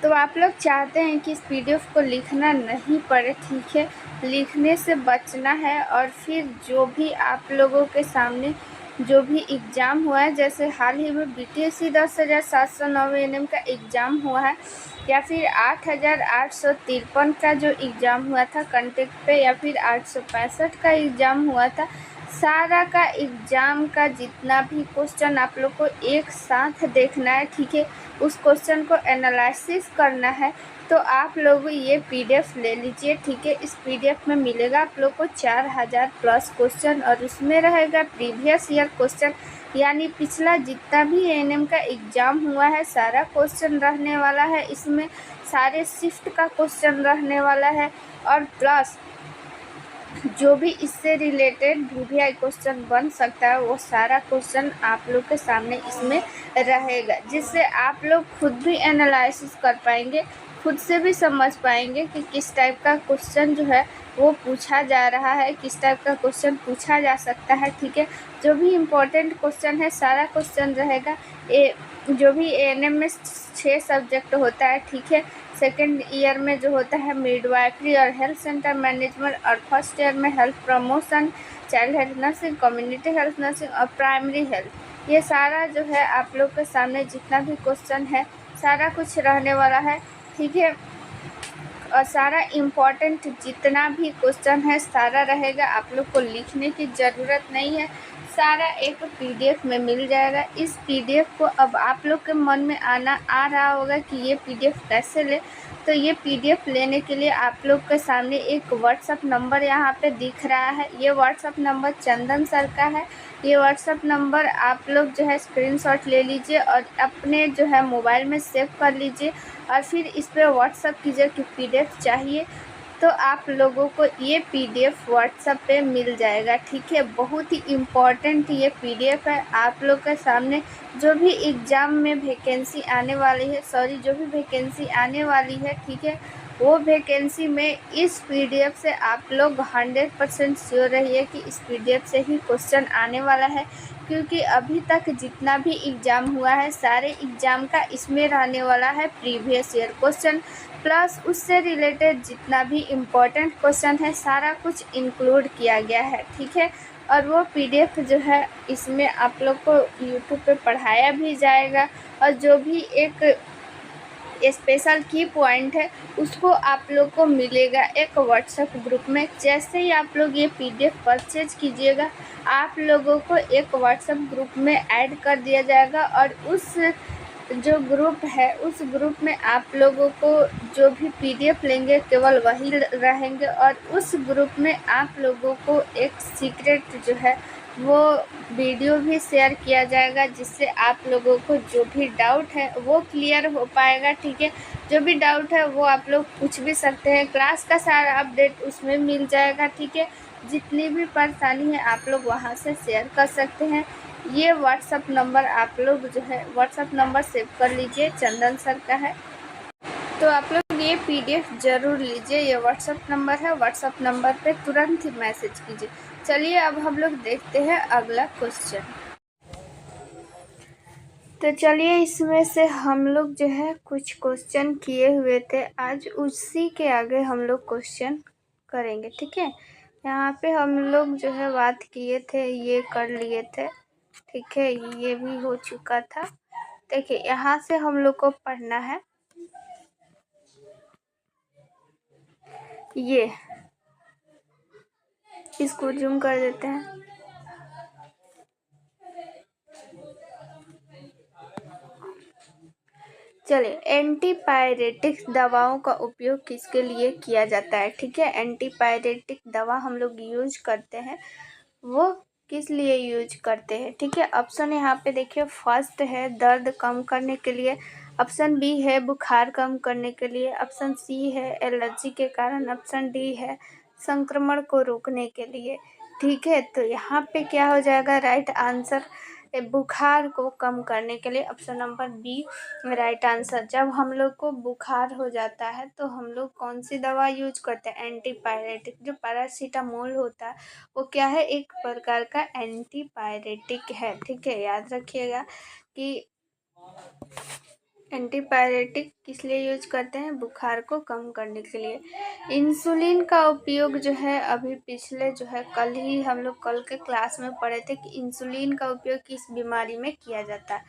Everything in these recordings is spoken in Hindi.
तो आप लोग चाहते हैं कि इस पीडीएफ को लिखना नहीं पड़े, ठीक है, लिखने से बचना है। और फिर जो भी आप लोगों के सामने जो भी एग्ज़ाम हुआ है, जैसे हाल ही में बीटीएससी 10,709 एएनएम का एग्ज़ाम हुआ है, या फिर 8,853 का जो एग्ज़ाम हुआ था कंटेक्ट पे, या फिर 865 का एग्ज़ाम हुआ था, सारा का एग्ज़ाम का जितना भी क्वेश्चन आप लोग को एक साथ देखना है, ठीक है, उस क्वेश्चन को एनालिसिस करना है। तो आप लोग ये पीडीएफ ले लीजिए, ठीक है। इस पीडीएफ में मिलेगा आप लोग को 4,000 प्लस क्वेश्चन, और उसमें रहेगा प्रीवियस ईयर क्वेश्चन, यानी पिछला जितना भी एएनएम का एग्ज़ाम हुआ है सारा क्वेश्चन रहने वाला है इसमें, सारे शिफ्ट का क्वेश्चन रहने वाला है, और प्लस जो भी इससे रिलेटेड वीवीआई क्वेश्चन बन सकता है वो सारा क्वेश्चन आप लोग के सामने इसमें रहेगा, जिससे आप लोग खुद भी एनालिसिस कर पाएंगे, खुद से भी समझ पाएंगे कि किस टाइप का क्वेश्चन जो है वो पूछा जा रहा है, किस टाइप का क्वेश्चन पूछा जा सकता है, ठीक है। जो भी इम्पोर्टेंट क्वेश्चन है सारा क्वेश्चन रहेगा। जो भी एएनएम में 6 सब्जेक्ट होता है, ठीक है। सेकेंड ईयर में जो होता है मिडवाइफरी और हेल्थ सेंटर मैनेजमेंट, और फर्स्ट ईयर में health promotion, child health nursing, community health nursing और प्राइमरी हेल्थ, ये सारा जो है आप लोग के सामने जितना भी क्वेश्चन है सारा कुछ रहने वाला है, ठीक है। और सारा इम्पोर्टेंट जितना भी क्वेश्चन है सारा रहेगा, आप लोग को लिखने की ज़रूरत नहीं है, सारा एक पीडीएफ में मिल जाएगा। इस पीडीएफ को अब आप लोग के मन में आ रहा होगा कि ये पीडीएफ कैसे ले। तो ये पीडीएफ लेने के लिए आप लोग के सामने एक व्हाट्सअप नंबर यहाँ पे दिख रहा है, ये व्हाट्सअप नंबर चंदन सर का है। ये व्हाट्सअप नंबर आप लोग जो है स्क्रीनशॉट ले लीजिए और अपने जो है मोबाइल में सेव कर लीजिए, और फिर इस पर व्हाट्सअप कीजिए कि पीडीएफ चाहिए, तो आप लोगों को ये पीडीएफ व्हाट्सएप पे मिल जाएगा, ठीक है। बहुत ही इम्पॉर्टेंट ये पीडीएफ है आप लोग के सामने। जो भी एग्ज़ाम में वैकेंसी आने वाली है, जो भी वैकेंसी आने वाली है, ठीक है, वो वैकेंसी में इस पीडीएफ से आप लोग 100% श्योर रहिए कि इस पीडीएफ से ही क्वेश्चन आने वाला है, क्योंकि अभी तक जितना भी एग्ज़ाम हुआ है सारे एग्ज़ाम का इसमें रहने वाला है प्रीवियस ईयर क्वेश्चन, प्लस उससे रिलेटेड जितना भी इम्पोर्टेंट क्वेश्चन है सारा कुछ इंक्लूड किया गया है, ठीक है। और वो पीडीएफ जो है इसमें आप लोग को यूट्यूब पे पढ़ाया भी जाएगा, और जो भी एक स्पेशल की पॉइंट है उसको आप लोग को मिलेगा एक व्हाट्सएप ग्रुप में। जैसे ही आप लोग ये पीडीएफ परचेज कीजिएगा आप लोगों को एक व्हाट्सएप ग्रुप में ऐड कर दिया जाएगा, और उस जो ग्रुप है उस ग्रुप में आप लोगों को जो भी पीडीएफ लेंगे केवल वही रहेंगे, और उस ग्रुप में आप लोगों को एक सीक्रेट जो है वो वीडियो भी शेयर किया जाएगा, जिससे आप लोगों को जो भी डाउट है वो क्लियर हो पाएगा, ठीक है। जो भी डाउट है वो आप लोग पूछ भी सकते हैं, क्लास का सारा अपडेट उसमें मिल जाएगा, ठीक है। जितनी भी परेशानी है आप लोग वहाँ से शेयर कर सकते हैं। ये व्हाट्सअप नंबर आप लोग जो है व्हाट्सअप नंबर सेव कर लीजिए, चंदन सर का है। तो आप लोग ये पीडीएफ ज़रूर लीजिए, ये व्हाट्सअप नंबर है, व्हाट्सअप नंबर पे तुरंत ही मैसेज कीजिए। चलिए अब हम लोग देखते हैं अगला क्वेश्चन। तो चलिए इसमें से हम लोग जो है कुछ क्वेश्चन किए हुए थे आज, उसी के आगे हम लोग क्वेश्चन करेंगे, ठीक है। यहाँ पे हम लोग जो है बात किए थे, ये कर लिए थे, ठीक है, ये भी हो चुका था। देखिए यहाँ से हम लोग को पढ़ना है, ये इसको जूम कर देते हैं। चलिए, एंटीपायरेटिक दवाओं का उपयोग किसके लिए किया जाता है, ठीक है। एंटीपायरेटिक दवा हम लोग यूज करते हैं, वो किस लिए यूज करते हैं, ठीक है। ऑप्शन यहाँ पे देखिए, फर्स्ट है दर्द कम करने के लिए, ऑप्शन बी है बुखार कम करने के लिए, ऑप्शन सी है एलर्जी के कारण, ऑप्शन डी है संक्रमण को रोकने के लिए, ठीक है। तो यहाँ पे क्या हो जाएगा, राइट आंसर बुखार को कम करने के लिए, option number B right answer. जब हम लोग को बुखार हो जाता है तो हम लोग कौन सी दवा यूज करते हैं, एंटीपायरेटिक। जो पैरासीटामोल होता है वो क्या है, एक प्रकार का एंटीपायरेटिक है, ठीक है। याद रखिएगा कि एंटीपायरेटिक किस लिए यूज करते हैं? बुखार को कम करने के लिए। इंसुलिन का उपयोग जो है अभी पिछले जो है हम लोग कल के क्लास में पढ़े थे कि इंसुलिन का उपयोग किस बीमारी में किया जाता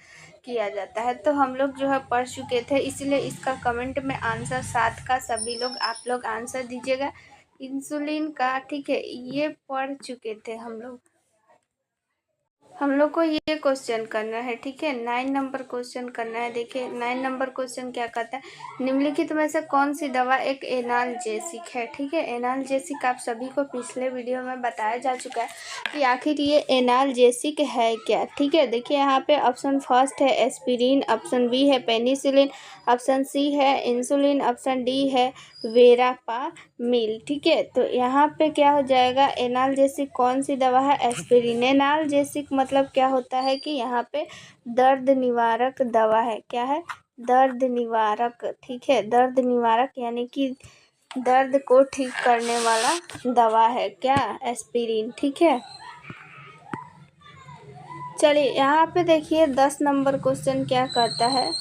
है। तो हम लोग जो है पढ़ चुके थे, इसलिए इसका कमेंट में आंसर 7 का सभी लोग आप लोग आंसर दीजिएगा इंसुलिन का। ठीक है, ये पढ़ चुके थे हम लोग को ये क्वेश्चन करना है। ठीक है, 9 नंबर क्वेश्चन करना है। देखिए 9 नंबर क्वेश्चन क्या कहता है, निम्नलिखित में से कौन सी दवा एक एनाल्जेसिक है? ठीक है, एनाल्जेसिक आप सभी को पिछले वीडियो में बताया जा चुका है कि आखिर ये एनाल्जेसिक है क्या। ठीक है, देखिए यहाँ पे ऑप्शन फर्स्ट है एस्पिरिन, ऑप्शन बी है पेनिसिलिन, ऑप्शन सी है इंसुलिन, ऑप्शन डी है वेरापामिल। ठीक है, तो यहाँ पे क्या हो जाएगा, एनाल्जेसिक कौन सी दवा है? एस्पिरिन। एनाल्जेसिक मतलब क्या होता है कि यहाँ पे दर्द निवारक दवा है। क्या है? दर्द निवारक। ठीक है, दर्द निवारक यानी कि दर्द को ठीक करने वाला दवा है क्या? एस्पिरिन। ठीक है, चलिए यहाँ पे देखिए 10 नंबर क्वेश्चन क्या कहता है।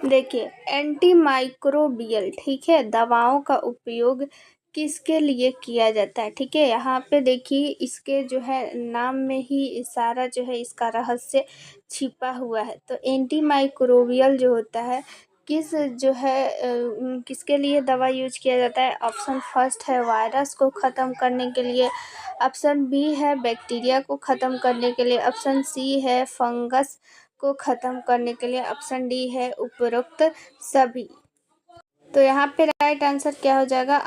देखिए एंटीमाइक्रोबियल, ठीक है, दवाओं का उपयोग किसके लिए किया जाता है? ठीक है, यहाँ पे देखिए इसके जो है नाम में ही सारा जो है इसका रहस्य छिपा हुआ है। तो एंटीमाइक्रोबियल जो होता है किसके लिए दवा यूज किया जाता है? ऑप्शन फर्स्ट है वायरस को ख़त्म करने के लिए, ऑप्शन बी है बैक्टीरिया को ख़त्म करने के लिए, ऑप्शन सी है फंगस को ख़त्म करने के लिए, ऑप्शन डी है उपरोक्त सभी। तो यहाँ पे राइट आंसर क्या हो जाएगा?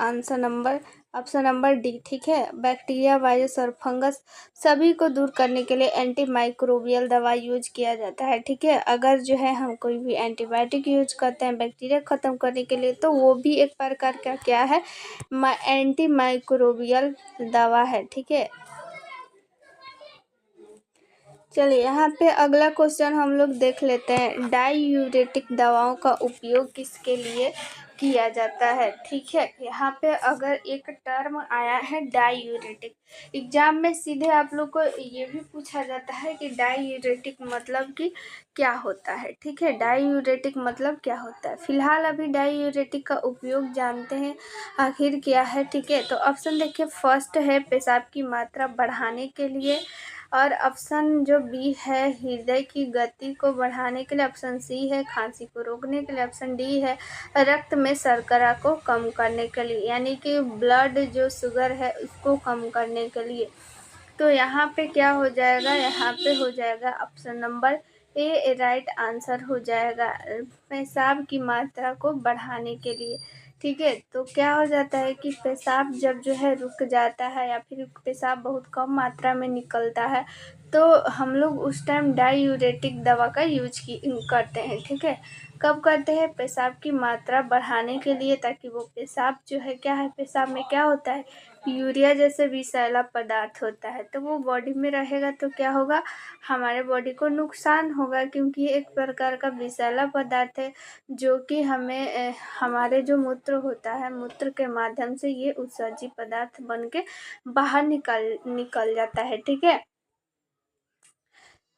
Option number D. ठीक है, बैक्टीरिया, वायरस और फंगस सभी को दूर करने के लिए एंटीमाइक्रोबियल दवा यूज किया जाता है। ठीक है, अगर जो है हम कोई भी एंटीबायोटिक यूज करते हैं बैक्टीरिया ख़त्म करने के लिए, तो वो भी एक प्रकार का क्या है? एंटीमाइक्रोबियल दवा है। ठीक है, चलिए यहाँ पे अगला क्वेश्चन हम लोग देख लेते हैं, डाईयूरेटिक दवाओं का उपयोग किसके लिए किया जाता है? ठीक है, यहाँ पे अगर एक टर्म आया है डाईयूरेटिक, एग्जाम में सीधे आप लोग को ये भी पूछा जाता है कि डाईयूरेटिक मतलब कि क्या होता है। ठीक है, डाईयूरेटिक मतलब क्या होता है। फिलहाल अभी डाईयूरेटिक का उपयोग जानते हैं आखिर क्या है। ठीक है, तो ऑप्शन देखिए फर्स्ट है पेशाब की मात्रा बढ़ाने के लिए, और ऑप्शन जो बी है हृदय की गति को बढ़ाने के लिए, ऑप्शन सी है खांसी को रोकने के लिए, ऑप्शन डी है रक्त में शर्करा को कम करने के लिए, यानी कि ब्लड जो शुगर है उसको कम करने के लिए। तो यहाँ पे क्या हो जाएगा? यहाँ पे हो जाएगा option number A right answer हो जाएगा, पेशाब की मात्रा को बढ़ाने के लिए। ठीक है, तो क्या हो जाता है कि पेशाब जब जो है रुक जाता है या फिर पेशाब बहुत कम मात्रा में निकलता है, तो हम लोग उस टाइम डाईयूरेटिक दवा का यूज करते हैं। ठीक है, कब करते हैं? पेशाब की मात्रा बढ़ाने के लिए, ताकि वो पेशाब जो है क्या है, पेशाब में क्या होता है? यूरिया जैसे विषैला पदार्थ होता है, तो वो बॉडी में रहेगा तो क्या होगा? हमारे बॉडी को नुकसान होगा, क्योंकि ये एक प्रकार का विषैला पदार्थ है जो कि हमें हमारे जो मूत्र होता है, मूत्र के माध्यम से ये उत्सर्जी पदार्थ बन के बाहर निकल जाता है। ठीक है,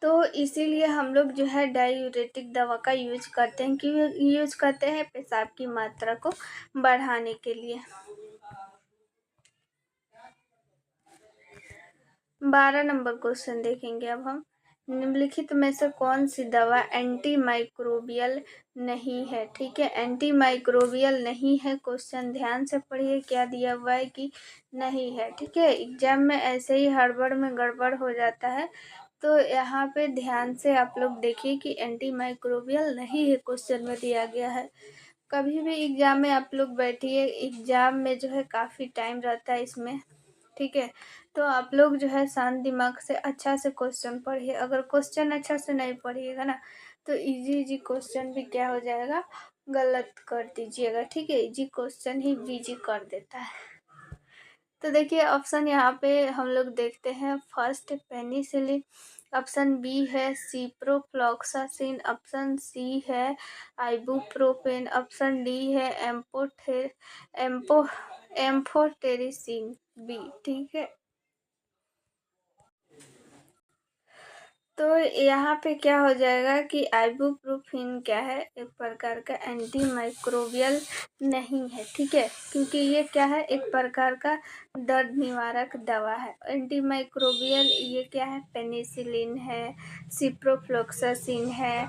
तो इसीलिए हम लोग जो है डाईयूरेटिक दवा का यूज करते हैं। क्यों यूज करते हैं? पेशाब की मात्रा को बढ़ाने के लिए। 12 नंबर क्वेश्चन देखेंगे अब हम, निम्नलिखित में से कौन सी दवा एंटीमाइक्रोबियल नहीं है? ठीक है, एंटीमाइक्रोबियल नहीं है, क्वेश्चन ध्यान से पढ़िए क्या दिया हुआ है कि नहीं है। ठीक है, एग्जाम में ऐसे ही हड़बड़ में गड़बड़ हो जाता है, तो यहाँ पे ध्यान से आप लोग देखिए कि एंटीमाइक्रोबियल नहीं है, क्वेश्चन में दिया गया है। कभी भी एग्जाम में आप लोग बैठिए, एग्जाम में जो है काफ़ी टाइम रहता है इसमें। ठीक है, तो आप लोग जो है शांत दिमाग से अच्छा से क्वेश्चन पढ़िए। अगर क्वेश्चन अच्छा से नहीं पढ़िएगा ना, तो इजी इजी क्वेश्चन भी क्या हो जाएगा? गलत कर दीजिएगा। ठीक है, इजी क्वेश्चन ही इजी कर देता है। तो देखिए ऑप्शन यहाँ पे हम लोग देखते हैं, फर्स्ट पेनिसिलिन, ऑप्शन बी है सिप्रोफ्लॉक्सासिन, ऑप्शन सी है आइबुप्रोफेन, ऑप्शन डी है एम्फोटेरिसिन बी। ठीक है, तो यहाँ पे क्या हो जाएगा कि आइबुप्रोफेन क्या है, एक प्रकार का एंटी माइक्रोबियल नहीं है, ठीक है, क्योंकि ये क्या है, एक प्रकार का दर्द निवारक दवा है। एंटी माइक्रोबियल ये क्या है, पेनिसिलिन है, सिप्रोफ्लोक्सासिन है,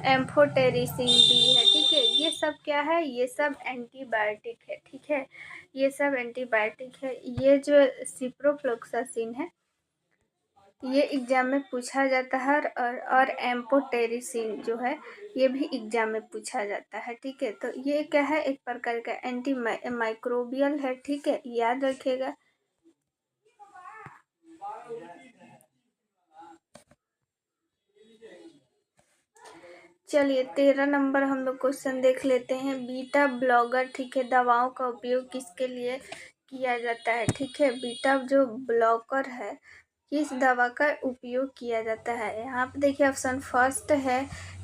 एम्फोटेरिसिन बी है, ठीक है। ये सब क्या है, ये सब एंटीबायोटिक है, ठीक है, ये सब एंटीबायोटिक है। ये जो सिप्रोफ्लोक्सासिन है ये एग्जाम में पूछा जाता है, और एम्फोटेरिसिन जो है ये भी एग्जाम में पूछा जाता है, ठीक है। तो ये क्या है, एक प्रकार का एंटी माइक्रोबियल है, ठीक है, याद रखिएगा। चलिए 13 नंबर हम लोग क्वेश्चन देख लेते हैं। बीटा ब्लॉकर, ठीक है, दवाओं का उपयोग किसके लिए किया जाता है, ठीक है। बीटा जो ब्लॉकर है किस दवा का उपयोग किया जाता है। यहाँ पे देखिए ऑप्शन फर्स्ट है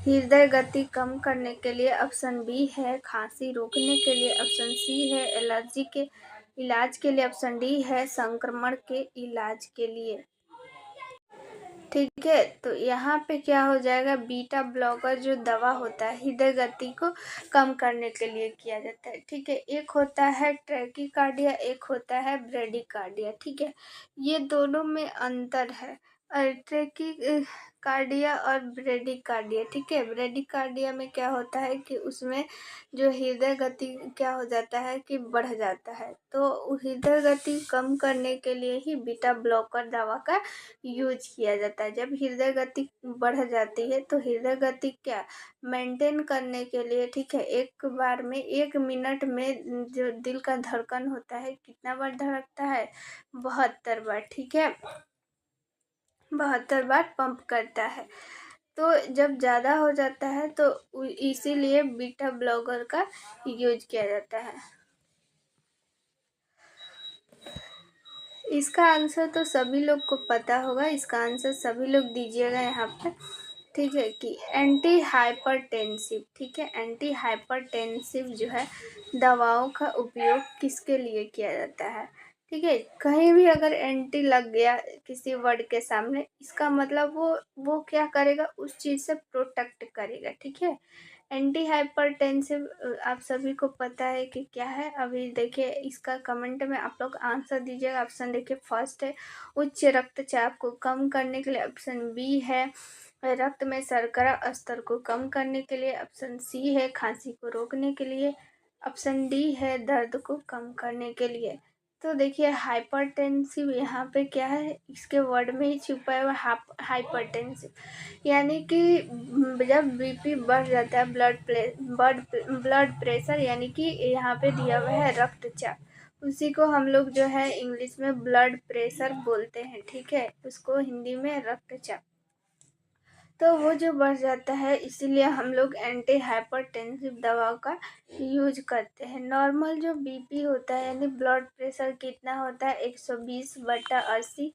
हृदय गति कम करने के लिए, ऑप्शन बी है खांसी रोकने के लिए, ऑप्शन सी है एलर्जी के इलाज के लिए, ऑप्शन डी है संक्रमण के इलाज के लिए, ठीक है। तो यहाँ पे क्या हो जाएगा, बीटा ब्लॉकर जो दवा होता है हृदय गति को कम करने के लिए किया जाता है, ठीक है। एक होता है ट्रैकीकार्डिया, एक होता है ब्रेडिकार्डिया, ठीक है। ये दोनों में अंतर है, और ट्रैकीकार्डिया और ब्रेडिकार्डिया, ठीक है। ब्रेडिकार्डिया में क्या होता है कि उसमें जो हृदय गति क्या हो जाता है कि बढ़ जाता है, तो हृदय गति कम करने के लिए ही बीटा ब्लॉकर दवा का यूज किया जाता है। जब हृदय गति बढ़ जाती है तो हृदय गति क्या मेंटेन करने के लिए, ठीक है, एक बार में 1 मिनट में जो दिल का धड़कन होता है कितना बार धड़कता है, 72 बार, ठीक है, 72 बार पंप करता है। तो जब ज़्यादा हो जाता है तो इसीलिए बीटा ब्लॉकर का यूज किया जाता है। इसका आंसर तो सभी लोग को पता होगा, इसका आंसर सभी लोग दीजिएगा यहाँ पर, ठीक है, कि एंटी हाइपरटेंसिव, ठीक है, एंटी हाइपरटेंसिव जो है दवाओं का उपयोग किसके लिए किया जाता है, ठीक है। कहीं भी अगर एंटी लग गया किसी वर्ड के सामने, इसका मतलब वो क्या करेगा, उस चीज़ से प्रोटेक्ट करेगा, ठीक है। एंटी हाइपरटेंसिव आप सभी को पता है कि क्या है। अभी देखिए इसका कमेंट में आप लोग आंसर दीजिएगा। ऑप्शन देखिए फर्स्ट है उच्च रक्तचाप को कम करने के लिए, ऑप्शन बी है रक्त में शर्करा स्तर को कम करने के लिए, ऑप्शन सी है खांसी को रोकने के लिए, ऑप्शन डी है दर्द को कम करने के लिए। तो देखिए हाइपरटेंसिव यहाँ पे क्या है, इसके वर्ड में ही छुपा हुआ हाइपरटेंसिव, यानी कि जब बीपी बढ़ जाता है, ब्लड प्रेशर, यानी कि यहाँ पे दिया हुआ है रक्तचाप, उसी को हम लोग जो है इंग्लिश में ब्लड प्रेशर बोलते हैं, ठीक है, उसको हिंदी में रक्तचाप। तो वो जो बढ़ जाता है इसीलिए हम लोग एंटी हाइपरटेंसिव दवाओं का यूज करते हैं। नॉर्मल जो बीपी होता है यानी ब्लड प्रेशर कितना होता है, 120/80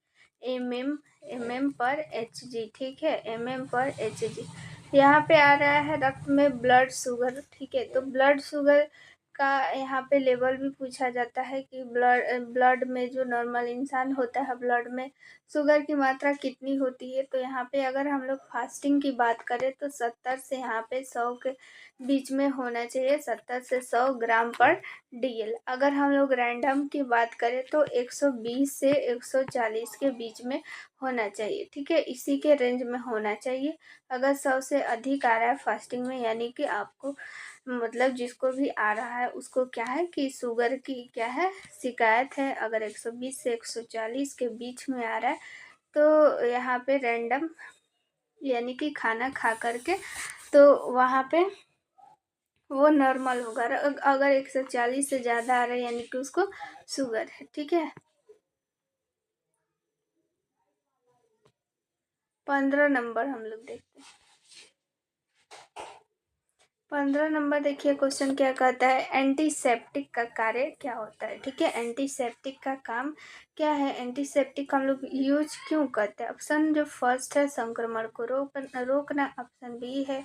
mm पर Hg, ठीक है, mm पर Hg। यहाँ पे आ रहा है रक्त में ब्लड शुगर, ठीक है। तो ब्लड शुगर का यहाँ पे लेवल भी पूछा जाता है कि ब्लड में जो नॉर्मल इंसान होता है ब्लड में शुगर की मात्रा कितनी होती है। तो यहाँ पे अगर हम लोग फास्टिंग की बात करें तो 70 से यहाँ पे 100 के बीच में होना चाहिए, 70 से 100 ग्राम पर DL। अगर हम लोग रैंडम की बात करें तो 120 से 140 के बीच में होना चाहिए, ठीक है, इसी के रेंज में होना चाहिए। अगर 100 से अधिक आ रहा है फास्टिंग में, यानी कि आपको मतलब जिसको भी आ रहा है उसको क्या है कि शुगर की क्या है शिकायत है, अगर 120 से 140 के बीच में आ रहा है तो यहाँ पे रैंडम यानी कि खाना खा करके तो वहाँ पे वो नॉर्मल होगा। अगर 140 से ज़्यादा आ रहा है यानी कि उसको शुगर है, ठीक है। 15 नंबर हम लोग देखते हैं। 15 नंबर देखिए क्वेश्चन क्या कहता है, एंटीसेप्टिक का कार्य क्या होता है, ठीक है। एंटीसेप्टिक का काम क्या है, एंटीसेप्टिक हम लोग यूज क्यों करते हैं। ऑप्शन जो फर्स्ट है संक्रमण को रोकना, ऑप्शन बी है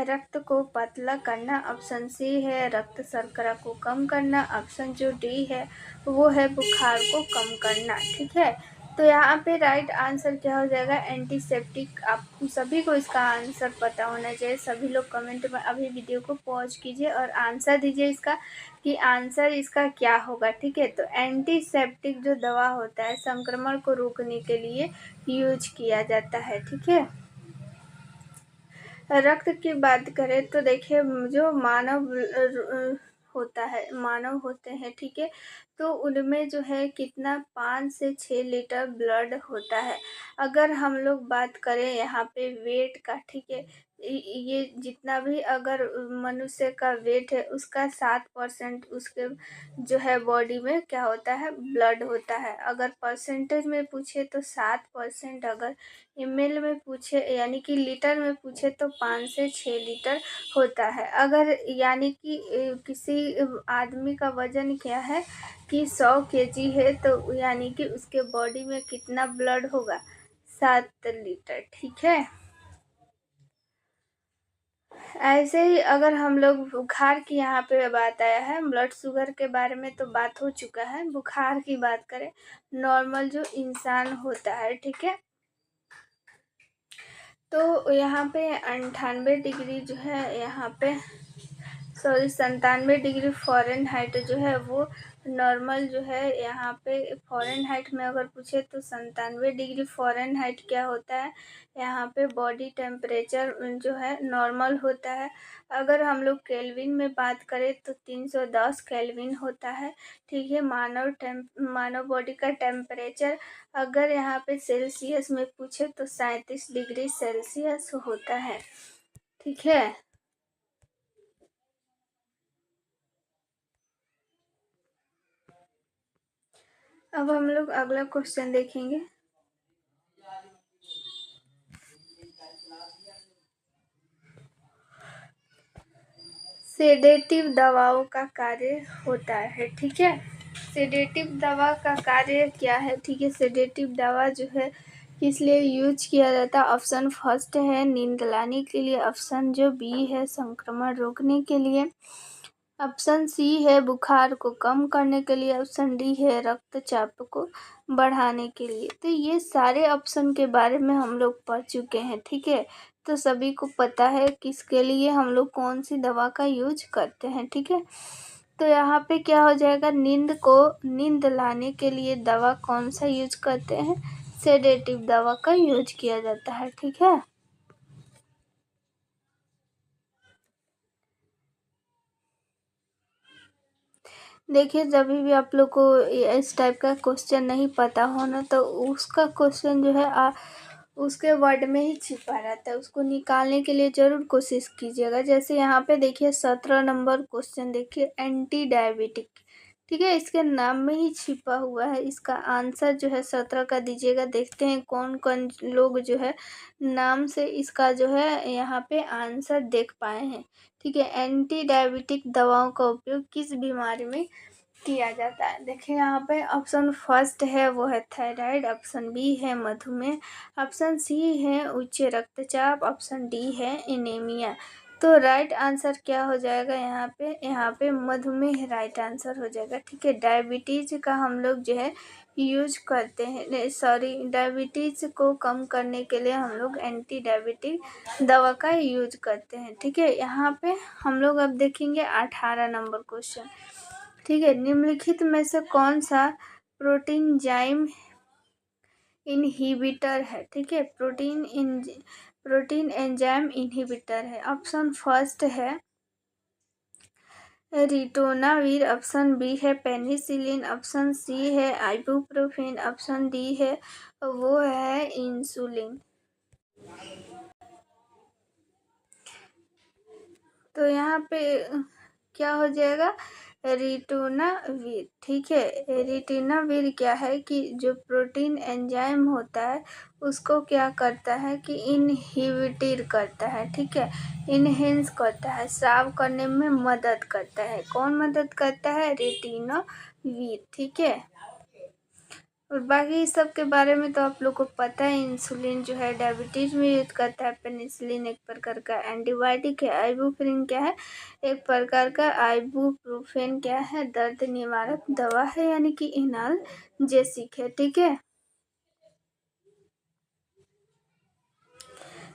रक्त को पतला करना, ऑप्शन सी है रक्त शर्करा को कम करना, ऑप्शन जो डी है वो है बुखार को कम करना, ठीक है। तो यहाँ पे राइट आंसर क्या हो जाएगा, एंटीसेप्टिक। आप सभी को इसका आंसर पता होना चाहिए। सभी लोग कमेंट में अभी वीडियो को पॉज कीजिए और आंसर दीजिए इसका कि आंसर इसका क्या होगा। ठीक है, तो एंटीसेप्टिक जो दवा होता है संक्रमण को रोकने के लिए यूज किया जाता है। ठीक है, रक्त की बात करें तो देखिए जो मानव होते हैं, ठीक है, तो उनमें जो है कितना 5 से 6 लीटर ब्लड होता है। अगर हम लोग बात करें यहाँ पे वेट का, ठीक है, ये जितना भी अगर मनुष्य का वेट है उसका 7% उसके जो है बॉडी में क्या होता है, ब्लड होता है। अगर परसेंटेज में पूछे तो 7%, अगर ml में पूछे यानी कि लीटर में पूछे तो 5 से 6 लीटर होता है। अगर यानी कि किसी आदमी का वजन क्या है कि 100 केजी है तो यानी कि उसके बॉडी में कितना ब्लड होगा, 7 लीटर। ठीक है, ऐसे ही अगर हम लोग बुखार की यहाँ पे बात आया है, ब्लड शुगर के बारे में तो बात हो चुका है। बुखार की बात करें, नॉर्मल जो इंसान होता है, ठीक है, तो यहाँ पे 98 डिग्री जो है यहाँ पे 97 डिग्री फ़ारेनहाइट जो है वो नॉर्मल जो है। यहाँ पे फ़ारेनहाइट में अगर पूछे तो 97 डिग्री फ़ारेनहाइट क्या होता है, यहाँ पे बॉडी टेम्परेचर जो है नॉर्मल होता है। अगर हम लोग केल्विन में बात करें तो 310 केल्विन होता है। ठीक है, मानव बॉडी का टेम्परेचर अगर यहाँ पे सेल्सियस में पूछे तो 37 डिग्री सेल्सियस होता है। ठीक है, अब हम लोग अगला क्वेश्चन देखेंगे। सेडेटिव दवाओं का कार्य होता है। ठीक है, सेडेटिव दवा का कार्य क्या है, ठीक है, सेडेटिव दवा जो है किस लिए यूज किया जाता है। ऑप्शन फर्स्ट है नींद लाने के लिए, ऑप्शन जो बी है संक्रमण रोकने के लिए, ऑप्शन सी है बुखार को कम करने के लिए, ऑप्शन डी है रक्तचाप को बढ़ाने के लिए। तो ये सारे ऑप्शन के बारे में हम लोग पढ़ चुके हैं। ठीक है, तो सभी को पता है किसके लिए हम लोग कौन सी दवा का यूज करते हैं। ठीक है, तो यहाँ पे क्या हो जाएगा, नींद लाने के लिए दवा कौन सा यूज करते हैं, सेडेटिव दवा का यूज किया जाता है। ठीक है, देखिए जब भी आप लोग को इस टाइप का क्वेश्चन नहीं पता हो ना, तो उसका क्वेश्चन जो है उसके वर्ड में ही छिपा रहता है, उसको निकालने के लिए ज़रूर कोशिश कीजिएगा। जैसे यहाँ पे देखिए 17 नंबर क्वेश्चन देखिए, एंटी डायबिटिक। ठीक है, इसके नाम में ही छिपा हुआ है। इसका आंसर जो है 17 का दीजिएगा। देखते हैं कौन कौन लोग जो है नाम से इसका जो है यहाँ पे आंसर देख पाए हैं। ठीक है, एंटी डायबिटिक दवाओं का उपयोग किस बीमारी में किया जाता है। देखिए यहाँ पे ऑप्शन फर्स्ट है वो है थायराइड, ऑप्शन बी है मधुमेह, ऑप्शन सी है उच्च रक्तचाप, ऑप्शन डी है एनीमिया। तो राइट आंसर क्या हो जाएगा यहाँ पे मधुमेह राइट आंसर हो जाएगा। ठीक है, डायबिटीज का हम लोग जो है यूज करते हैं, सॉरी, डायबिटीज को कम करने के लिए हम लोग एंटी डायबिटिक दवा का यूज करते हैं। ठीक है, यहाँ पे हम लोग अब देखेंगे 18 नंबर क्वेश्चन। ठीक है, निम्नलिखित में से कौन सा प्रोटीन जाइम इनहिबिटर है। ठीक है, प्रोटीन एंजाइम इनहिबिटर है। ऑप्शन फर्स्ट है रिटोनावीर, ऑप्शन बी है पेनिसिलिन, ऑप्शन सी है आइबुप्रोफेन, ऑप्शन डी है वो है इंसुलिन। तो यहाँ पे क्या हो जाएगा, रिटोनावीर। ठीक है, रिटोनावीर क्या है कि जो प्रोटीन एंजाइम होता है उसको क्या करता है कि इनहिबिट करता है। ठीक है, इनहेंस करता है, स्राव करने में मदद करता है। कौन मदद करता है, रिटोनावीर। ठीक है, और बाकी सब के बारे में तो आप लोग को पता है। इंसुलिन जो है डायबिटीज में यूज करता है, पेनिसिलिन एक प्रकार का एंटीबायोटिक है, आइबुप्रोफेन क्या है, एक प्रकार का आइबुप्रोफेन क्या है, दर्द निवारक दवा है यानी कि एनाल्जेसिक है। ठीक है,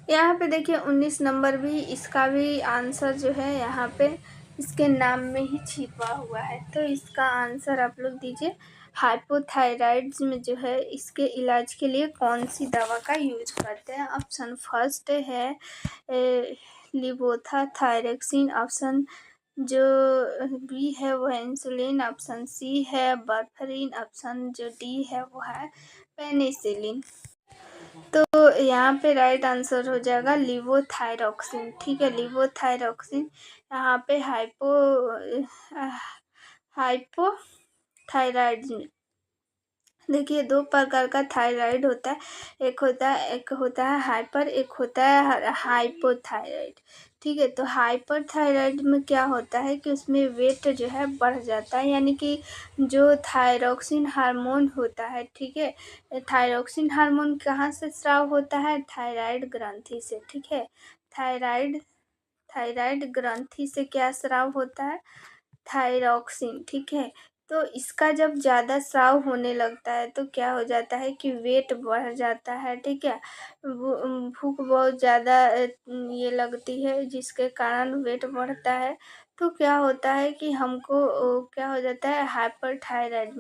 यहाँ पे देखिए 19 नंबर भी, इसका भी आंसर जो है यहाँ पे इसके नाम में ही छिपा हुआ है। तो इसका आंसर आप लोग दीजिए। हाइपोथायराइड्स जो है इसके इलाज के लिए कौन सी दवा का यूज करते हैं? ऑप्शन फर्स्ट है लिवोथायरेक्सिन, ऑप्शन जो बी है वो है इंसुलिन, ऑप्शन सी है वारफरीन, ऑप्शन जो डी है वो है पेनिसिलिन। तो यहाँ पे राइट आंसर हो जाएगा लिवोथायरॉक्सिन। ठीक है, लिवोथायरॉक्सिन यहाँ पे हाइपोथायराइड। देखिए 2 प्रकार का थायराइड होता है, एक होता है हाइपर, एक होता है हाइपोथायराइड। ठीक है, तो हाइपरथायराइड में क्या होता है कि उसमें वेट जो है बढ़ जाता है, यानी कि जो थायरॉक्सिन हार्मोन होता है, ठीक है, थायरॉक्सिन हार्मोन कहाँ से स्राव होता है? थायराइड ग्रंथि से। ठीक है, थायराइड ग्रंथि से क्या स्राव होता है? थायरॉक्सिन। ठीक है, तो इसका जब ज़्यादा स्राव होने लगता है तो क्या हो जाता है कि वेट बढ़ जाता है। ठीक है, भूख बहुत ज़्यादा ये लगती है जिसके कारण वेट बढ़ता है। तो क्या होता है कि हमको क्या हो जाता है? हाइपरथायराइड।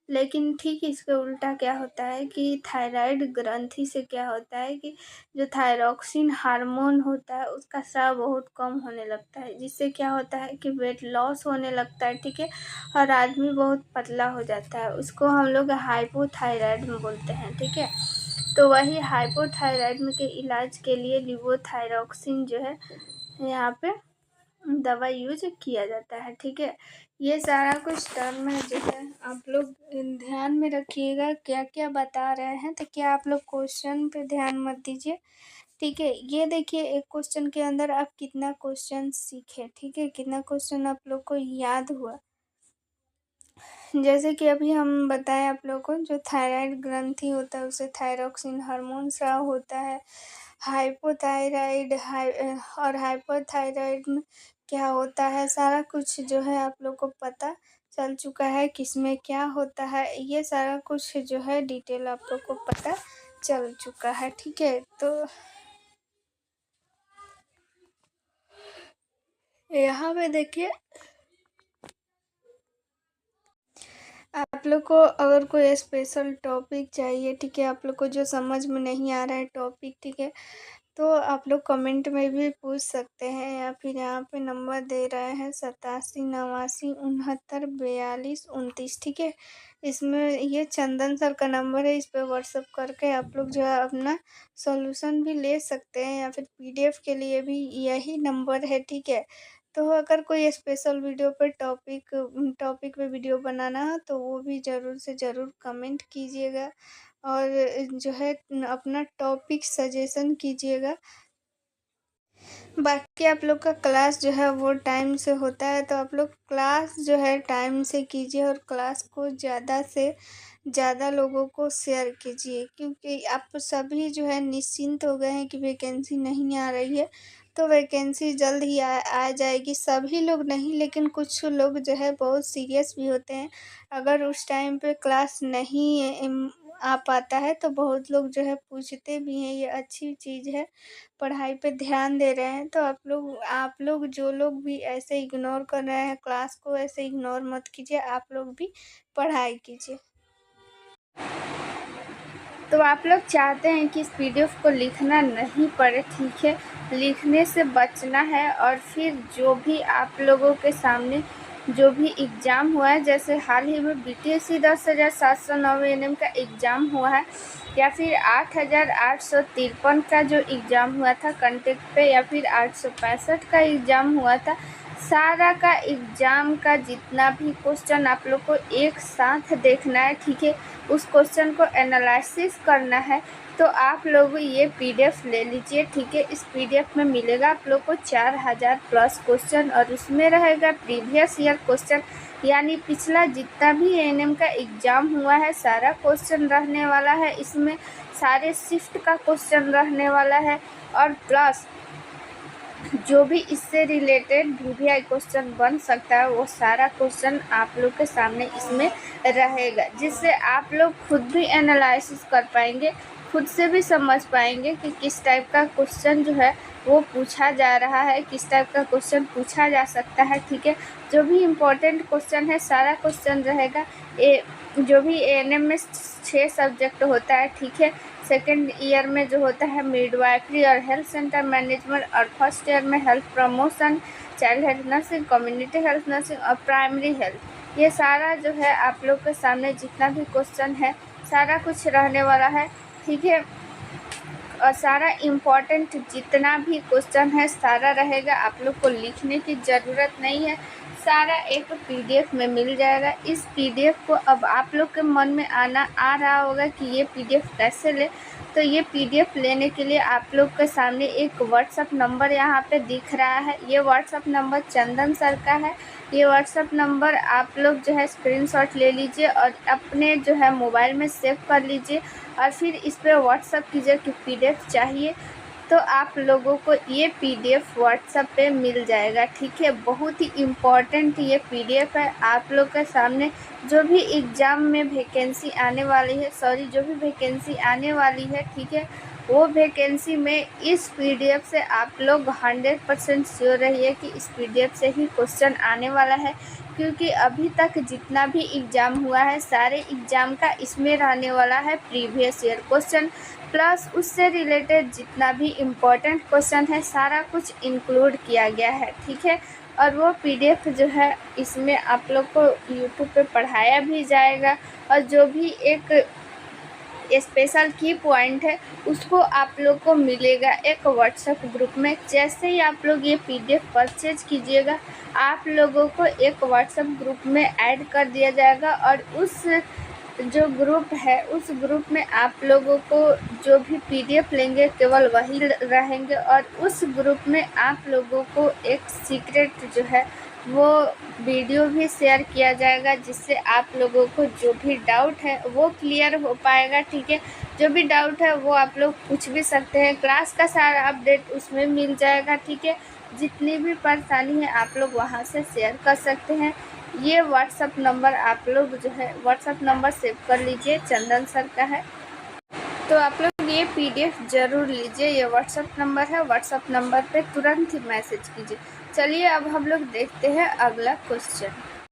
लेकिन ठीक इसके उल्टा क्या होता है कि थायराइड ग्रंथि से क्या होता है कि जो थायरॉक्सिन हार्मोन होता है उसका स्राव बहुत कम होने लगता है, जिससे क्या होता है कि वेट लॉस होने लगता है। ठीक है, और आदमी बहुत पतला हो जाता है, उसको हम लोग हाइपोथायराइड में बोलते हैं। ठीक है, तो वही हाइपोथायराइड के इलाज के लिए लिवोथायरॉक्सिन जो है यहाँ पे दवा यूज किया जाता है। ठीक है, ये सारा कुछ टर्म है जो है आप लोग ध्यान में रखिएगा क्या क्या बता रहे हैं। तो क्या आप लोग क्वेश्चन पे ध्यान मत दीजिए। ठीक है, ये देखिए एक क्वेश्चन के अंदर आप कितना क्वेश्चन सीखे। ठीक है, कितना क्वेश्चन आप लोग को याद हुआ। जैसे कि अभी हम बताएं आप लोग को, जो थायराइड ग्रंथि होता है उसे थायरॉक्सिन हार्मोन स्राव होता है। हाइपोथायराइड और हाइपरथायराइड में क्या होता है, सारा कुछ जो है आप लोग को पता चल चुका है किसमें क्या होता है। ये सारा कुछ जो है डिटेल आप लोग को पता चल चुका है। ठीक है, तो यहाँ पे देखिए आप लोग को अगर कोई स्पेशल टॉपिक चाहिए, ठीक है, आप लोग को जो समझ में नहीं आ रहा है टॉपिक, ठीक है, तो आप लोग कमेंट में भी पूछ सकते हैं, या फिर यहाँ पे नंबर दे रहे हैं 87 89 69 42 29। ठीक है, इसमें ये चंदन सर का नंबर है, इस पर व्हाट्सअप करके आप लोग जो है अपना सॉल्यूशन भी ले सकते हैं, या फिर पीडीएफ के लिए भी यही नंबर है। ठीक है, तो अगर कोई स्पेशल वीडियो पे टॉपिक पे वीडियो बनाना है तो वो भी ज़रूर से ज़रूर कमेंट कीजिएगा, और जो है अपना टॉपिक सजेशन कीजिएगा। बाकी आप लोग का क्लास जो है वो टाइम से होता है, तो आप लोग क्लास जो है टाइम से कीजिए, और क्लास को ज़्यादा से ज़्यादा लोगों को शेयर कीजिए, क्योंकि आप सभी जो है निश्चिंत हो गए हैं कि वैकेंसी नहीं आ रही है। तो वैकेंसी जल्द ही आ जाएगी। सभी लोग नहीं, लेकिन कुछ लोग जो है बहुत सीरियस भी होते हैं। अगर उस टाइम पे क्लास नहीं आ पाता है तो बहुत लोग जो है पूछते भी हैं। ये अच्छी चीज़ है, पढ़ाई पे ध्यान दे रहे हैं। तो आप लोग जो लोग भी ऐसे इग्नोर कर रहे हैं क्लास को, ऐसे इग्नोर मत कीजिए, आप लोग भी पढ़ाई कीजिए। तो आप लोग चाहते हैं कि इस पीडीएफ को लिखना नहीं पड़े, ठीक है, लिखने से बचना है, और फिर जो भी आप लोगों के सामने जो भी एग्ज़ाम हुआ है, जैसे हाल ही में बीटीएससी 10,709 एनएम का एग्ज़ाम हुआ है, या फिर 8,853 का जो एग्ज़ाम हुआ था कंटेक्ट पे, या फिर 865 का एग्ज़ाम हुआ था, सारा का एग्ज़ाम का जितना भी क्वेश्चन आप लोग को एक साथ देखना है। ठीक है, उस क्वेश्चन को एनालिसिस करना है। तो आप लोग ये पीडीएफ ले लीजिए। ठीक है, इस पीडीएफ में मिलेगा आप लोग को 4000 प्लस क्वेश्चन, और उसमें रहेगा प्रीवियस ईयर क्वेश्चन, यानी पिछला जितना भी एएनएम का एग्ज़ाम हुआ है सारा क्वेश्चन रहने वाला है। इसमें सारे शिफ्ट का क्वेश्चन रहने वाला है, और प्लस जो भी इससे रिलेटेड वीवीआई क्वेश्चन बन सकता है वो सारा क्वेश्चन आप लोग के सामने इसमें रहेगा, जिससे आप लोग खुद भी एनालिसिस कर पाएंगे खुद से भी समझ पाएंगे कि किस टाइप का क्वेश्चन जो है वो पूछा जा रहा है, किस टाइप का क्वेश्चन पूछा जा सकता है। ठीक है, जो भी इम्पोर्टेंट क्वेश्चन है सारा क्वेश्चन रहेगा। जो भी एएनएम में 6 सब्जेक्ट होता है, ठीक है, सेकेंड ईयर में जो होता है मिडवाइफरी और हेल्थ सेंटर मैनेजमेंट, और फर्स्ट ईयर में health promotion, child health nursing, community health nursing और प्राइमरी हेल्थ, ये सारा जो है आप लोग के सामने जितना भी क्वेश्चन है सारा कुछ रहने वाला है। ठीक है, और सारा इम्पोर्टेंट जितना भी क्वेश्चन है सारा रहेगा, आप लोग को लिखने की ज़रूरत नहीं है, सारा एक पीडीएफ में मिल जाएगा। इस पीडीएफ को अब आप लोग के मन में आ रहा होगा कि ये पीडीएफ कैसे ले, तो ये पीडीएफ लेने के लिए आप लोग के सामने एक व्हाट्सअप नंबर यहाँ पे दिख रहा है। ये व्हाट्सअप नंबर चंदन सर का है। ये व्हाट्सअप नंबर आप लोग जो है स्क्रीनशॉट ले लीजिए और अपने जो है मोबाइल में सेव कर लीजिए, और फिर इस पर व्हाट्सअप कीजिए कि पीडीएफ चाहिए, तो आप लोगों को ये पीडीएफ व्हाट्सएप पे मिल जाएगा। ठीक है, बहुत ही इम्पॉर्टेंट ये पीडीएफ है। आप लोग के सामने जो भी एग्ज़ाम में वैकेंसी आने वाली है, जो भी वैकेंसी आने वाली है, ठीक है, वो वैकेंसी में इस पीडीएफ से आप लोग 100% श्योर रहिए कि इस पीडीएफ से ही क्वेश्चन आने वाला है, क्योंकि अभी तक जितना भी एग्ज़ाम हुआ है सारे एग्ज़ाम का इसमें रहने वाला है प्रीवियस ईयर क्वेश्चन, प्लस उससे रिलेटेड जितना भी इम्पोर्टेंट क्वेश्चन है सारा कुछ इंक्लूड किया गया है। ठीक है, और वो पीडीएफ जो है इसमें आप लोग को यूट्यूब पे पढ़ाया भी जाएगा, और जो भी एक स्पेशल की पॉइंट है उसको आप लोग को मिलेगा एक व्हाट्सएप ग्रुप में। जैसे ही आप लोग ये पीडीएफ परचेज कीजिएगा आप लोगों को एक व्हाट्सएप ग्रुप में ऐड कर दिया जाएगा, और उस जो ग्रुप है उस ग्रुप में आप लोगों को जो भी पीडीएफ लेंगे केवल वही रहेंगे, और उस ग्रुप में आप लोगों को एक सीक्रेट जो है वो वीडियो भी शेयर किया जाएगा, जिससे आप लोगों को जो भी डाउट है वो क्लियर हो पाएगा। ठीक है, जो भी डाउट है वो आप लोग पूछ भी सकते हैं, क्लास का सारा अपडेट उसमें मिल जाएगा। ठीक है, जितनी भी परेशानी है आप लोग वहाँ से शेयर कर सकते हैं। ये व्हाट्सअप नंबर आप लोग जो है व्हाट्सअप नंबर सेव कर लीजिए, चंदन सर का है, तो आप लोग ये पीडीएफ ज़रूर लीजिए। ये व्हाट्सअप नंबर है, व्हाट्सअप नंबर पे तुरंत ही मैसेज कीजिए। चलिए अब हम लोग देखते हैं अगला क्वेश्चन।